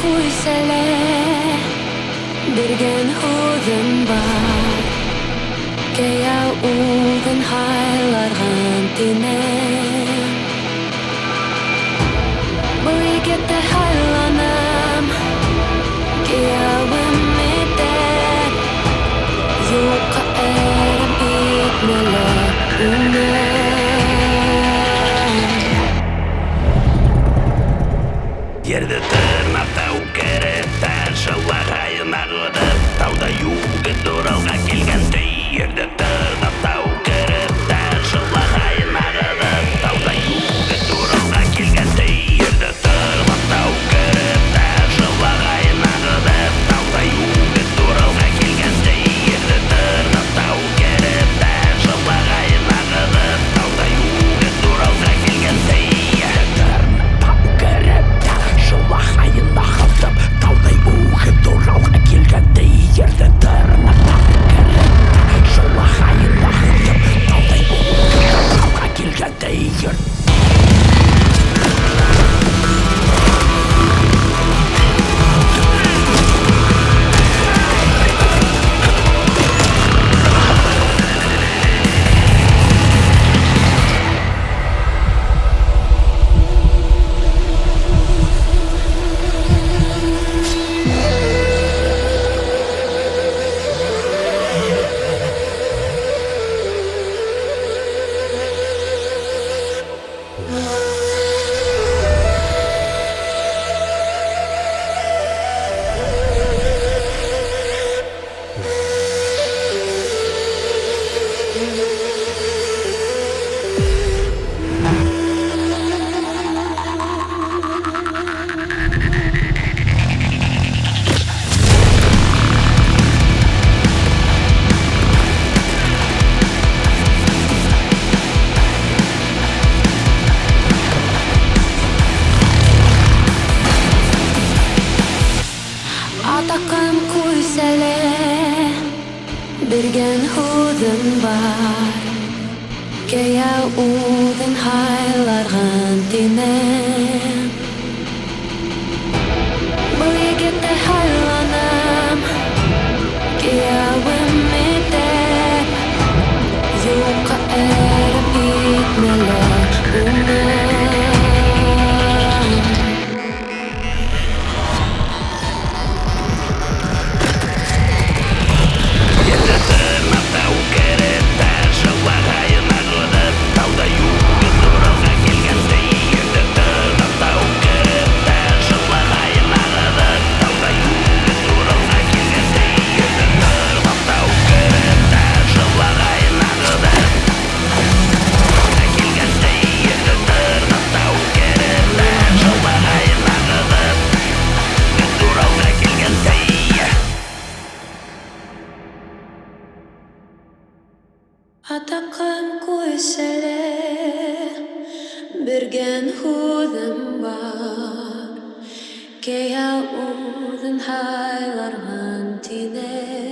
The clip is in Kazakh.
куйсәле, берген һүҙем бар. Кәйә улдың һайларған тинем. Был егетте һайланым, кейәүем итеп. Юҡҡа әрем итмәле уны. Yerdə tırnaqda ukərətər Şallағайын ағыдып Тауда юғы дұралға келгендей Yerdə tırnaqda ukərətər Şallағайын ағыдып Тауда юғы дұралға келгендей Yerdə tırnaqda ukərətər Şallағайын ағыдып Тауда юғы дұралға келгендей Yerdə tırnaqda ukərətər Şallағайын ағыдып Тауда юғы дұралға келгендей Шалағайын ағытып, таудай уғы дұралға келгендей Ерді тырнақта кәріпті Шалағайын ағытып, таудай уғы дұралға келгендей Атақым куйсәле, берген һүҙем бар. Кәйә улдың һайларған тинем. Был егетте һайланым, кейәүем итеп. Юҡҡа әрем итмәле уны. Атақым куйсәле, берген һүҙем бар. Кәйә улдың һайларған тинем.